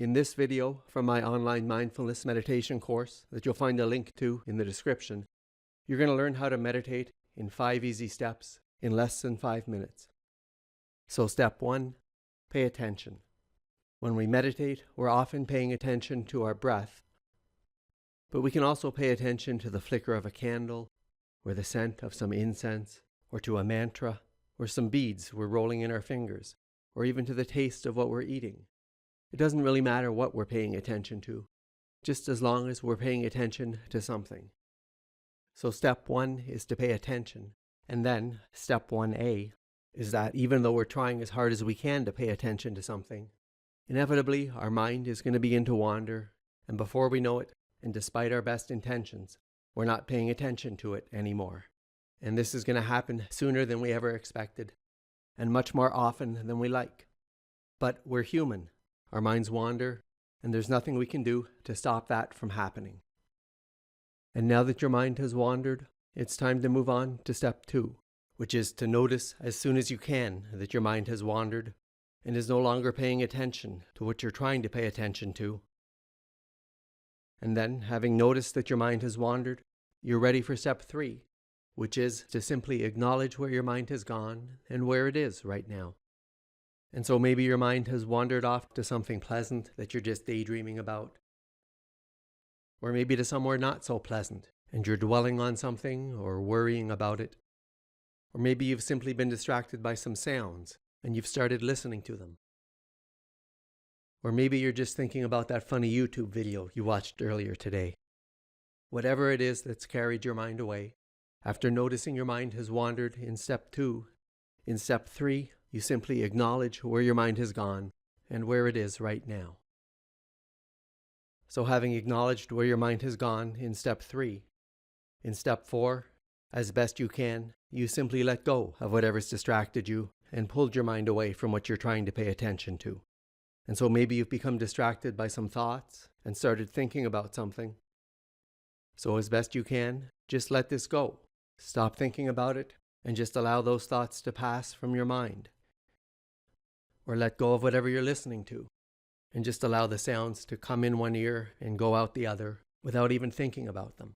In this video from my online mindfulness meditation course that you'll find a link to in the description, you're going to learn how to meditate in 5 easy steps in less than 5 minutes. So step 1, pay attention. When we meditate, we're often paying attention to our breath, but we can also pay attention to the flicker of a candle, or the scent of some incense, or to a mantra, or some beads we're rolling in our fingers, or even to the taste of what we're eating. It doesn't really matter what we're paying attention to, just as long as we're paying attention to something. So step 1 is to pay attention, and then step 1A is that even though we're trying as hard as we can to pay attention to something, inevitably our mind is going to begin to wander, and before we know it, and despite our best intentions, we're not paying attention to it anymore. And this is going to happen sooner than we ever expected, and much more often than we like. But we're human. Our minds wander, and there's nothing we can do to stop that from happening. And now that your mind has wandered, it's time to move on to step 2, which is to notice as soon as you can that your mind has wandered and is no longer paying attention to what you're trying to pay attention to. And then, having noticed that your mind has wandered, you're ready for step 3, which is to simply acknowledge where your mind has gone and where it is right now. And so maybe your mind has wandered off to something pleasant that you're just daydreaming about. Or maybe to somewhere not so pleasant, and you're dwelling on something or worrying about it. Or maybe you've simply been distracted by some sounds, and you've started listening to them. Or maybe you're just thinking about that funny YouTube video you watched earlier today. Whatever it is that's carried your mind away, after noticing your mind has wandered in step 2, in step 3, you simply acknowledge where your mind has gone and where it is right now. So having acknowledged where your mind has gone in step 3, in step 4, as best you can, you simply let go of whatever's distracted you and pulled your mind away from what you're trying to pay attention to. And so maybe you've become distracted by some thoughts and started thinking about something. So as best you can, just let this go. Stop thinking about it and just allow those thoughts to pass from your mind. Or let go of whatever you're listening to, and just allow the sounds to come in one ear and go out the other without even thinking about them.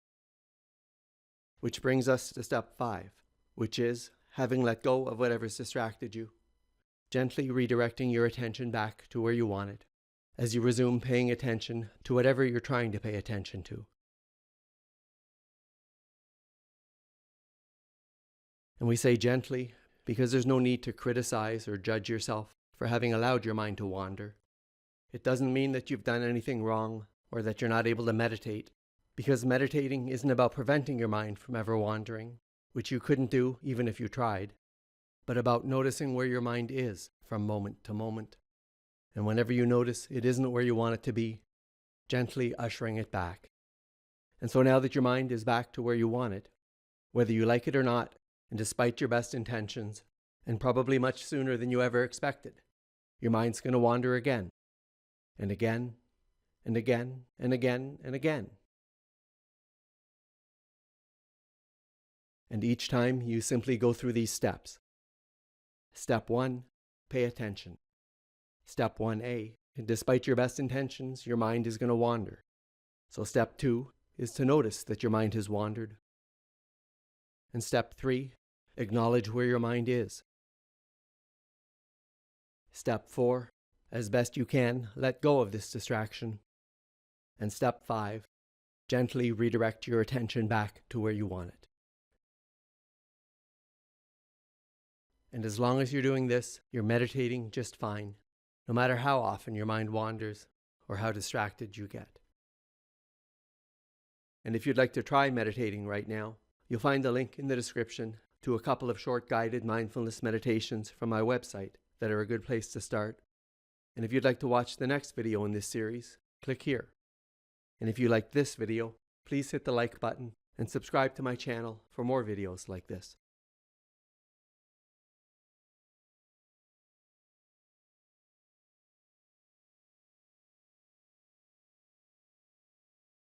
Which brings us to step 5, which is, having let go of whatever's distracted you, gently redirecting your attention back to where you want it, as you resume paying attention to whatever you're trying to pay attention to. And we say gently because there's no need to criticize or judge yourself for having allowed your mind to wander. It doesn't mean that you've done anything wrong or that you're not able to meditate, because meditating isn't about preventing your mind from ever wandering, which you couldn't do even if you tried, but about noticing where your mind is from moment to moment. And whenever you notice it isn't where you want it to be, gently ushering it back. And so now that your mind is back to where you want it, whether you like it or not, and despite your best intentions, and probably much sooner than you ever expected, your mind's going to wander again, and again, and again, and again, and again. And each time you simply go through these steps. Step 1, pay attention. Step 1A, despite your best intentions, your mind is going to wander. So step 2 is to notice that your mind has wandered. And step 3, acknowledge where your mind is. Step 4, as best you can, let go of this distraction. And step 5, gently redirect your attention back to where you want it. And as long as you're doing this, you're meditating just fine, no matter how often your mind wanders or how distracted you get. And if you'd like to try meditating right now, you'll find a link in the description to a couple of short guided mindfulness meditations from my website that are a good place to start. And if you'd like to watch the next video in this series, click here. And if you like this video, please hit the like button and subscribe to my channel for more videos like this.